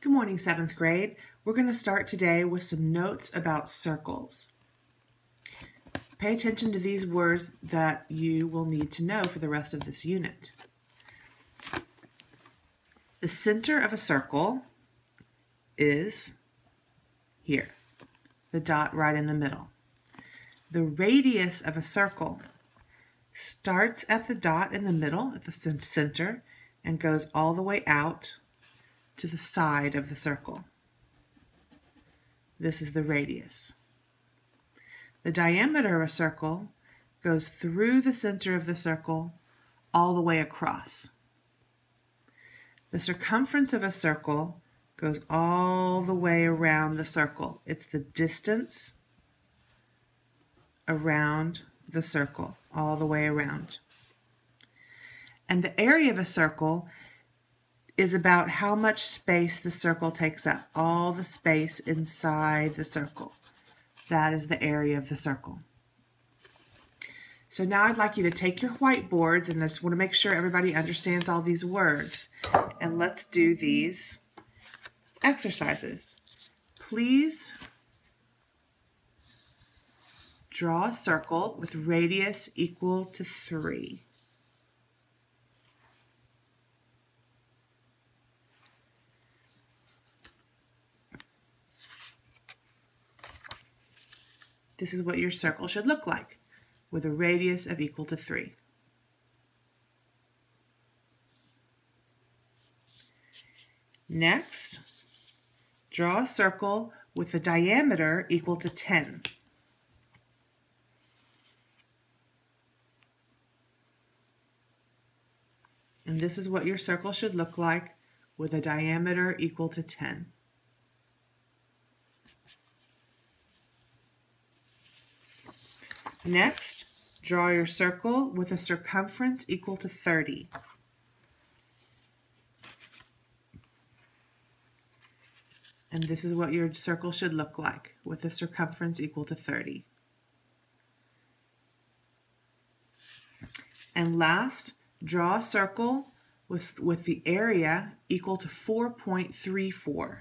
Good morning, 7th grade. We're going to start today with some notes about circles. Pay attention to these words that you will need to know for the rest of this unit. The center of a circle is here, the dot right in the middle. The radius of a circle starts at the dot in the middle, at the center, and goes all the way out to the side of the circle. This is the radius. The diameter of a circle goes through the center of the circle all the way across. The circumference of a circle goes all the way around the circle. It's the distance around the circle, all the way around. And the area of a circle is about how much space the circle takes up, all the space inside the circle. That is the area of the circle. So now I'd like you to take your whiteboards, and I just want to make sure everybody understands all these words. And let's do these exercises. Please draw a circle with radius equal to 3. This is what your circle should look like, with a radius of equal to 3. Next, draw a circle with a diameter equal to 10. And this is what your circle should look like, with a diameter equal to 10. Next, draw your circle with a circumference equal to 30. And this is what your circle should look like, with a circumference equal to 30. And last, draw a circle with the area equal to 4.34.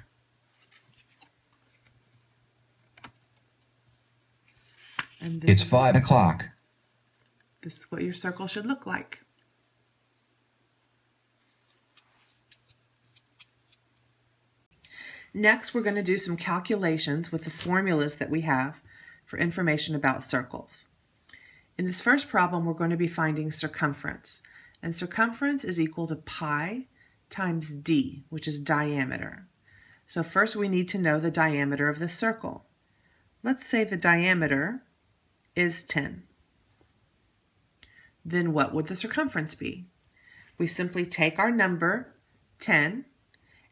And it's 5 o'clock. This is what your circle should look like. Next, we're going to do some calculations with the formulas that we have for information about circles. In this first problem, we're going to be finding circumference. And circumference is equal to pi times d, which is diameter. So first we need to know the diameter of the circle. Let's say the diameter is 10. Then what would the circumference be? We simply take our number, 10,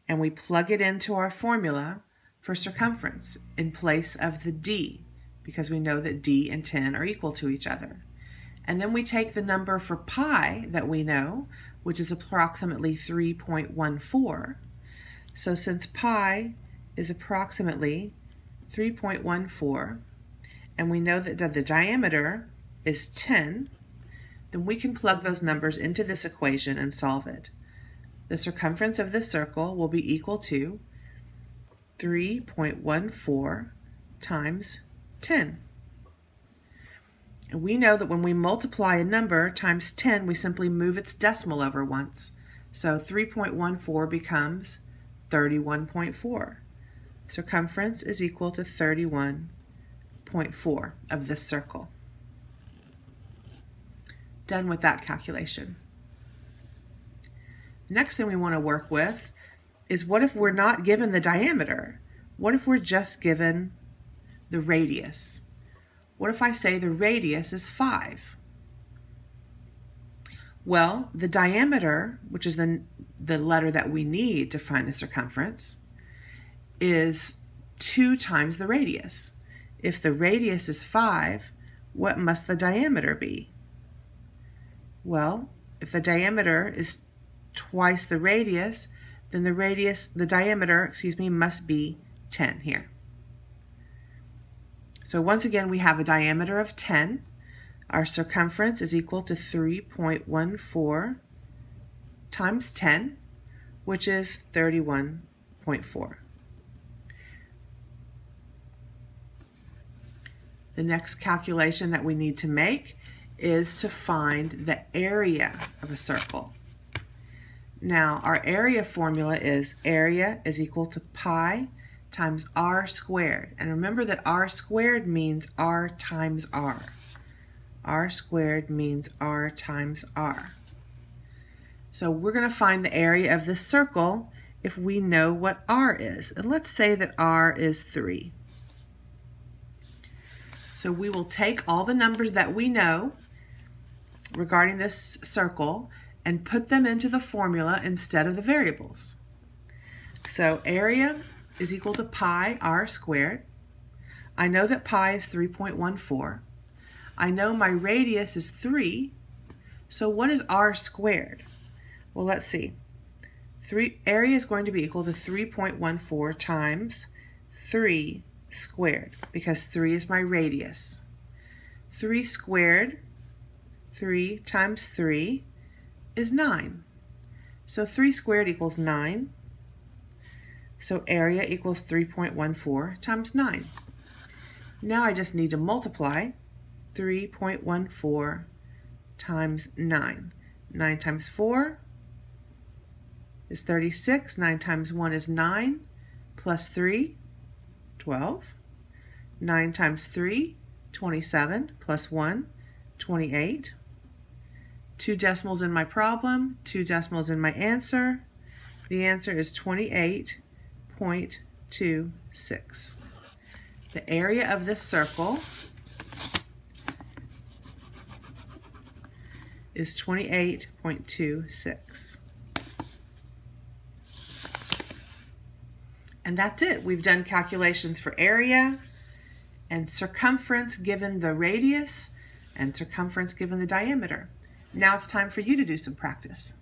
and we plug it into our formula for circumference in place of the d, because we know that d and 10 are equal to each other. And then we take the number for pi that we know, which is approximately 3.14. So since pi is approximately 3.14, and we know that the diameter is 10, then we can plug those numbers into this equation and solve it. The circumference of this circle will be equal to 3.14 times 10. And we know that when we multiply a number times 10, we simply move its decimal over once. So 3.14 becomes 31.4. Circumference is equal to 31.4 of this circle. Done with that calculation. Next thing we want to work with is, what if we're not given the diameter? What if we're just given the radius? What if I say the radius is 5? Well, the diameter, which is the letter that we need to find the circumference, is 2 times the radius. If the radius is 5, what must the diameter be? Well, if the diameter is twice the radius, then the diameter must be 10 here. So once again, we have a diameter of 10. Our circumference is equal to 3.14 times 10, which is 31.4. 3.4. The next calculation that we need to make is to find the area of a circle. Now, our area formula is area is equal to pi times r squared. And remember that r squared means r times r. R squared means r times r. So we're going to find the area of this circle if we know what r is. And let's say that r is 3. So we will take all the numbers that we know regarding this circle and put them into the formula instead of the variables. So area is equal to pi r squared. I know that pi is 3.14. I know my radius is 3. So what is r squared? Well, let's see. Area is going to be equal to 3.14 times 3 squared, because 3 is my radius. 3 squared, 3 times 3 is 9. So 3 squared equals 9. So area equals 3.14 times 9. Now I just need to multiply 3.14 times 9. 9 times 4 is 36. 9 times 1 is 9. Plus 3, 12. 9 times 3, 27. Plus 1, 28. 2 decimals in my problem, 2 decimals in my answer. The answer is 28.26. The area of this circle is 28.26. And that's it. We've done calculations for area and circumference given the radius and circumference given the diameter. Now it's time for you to do some practice.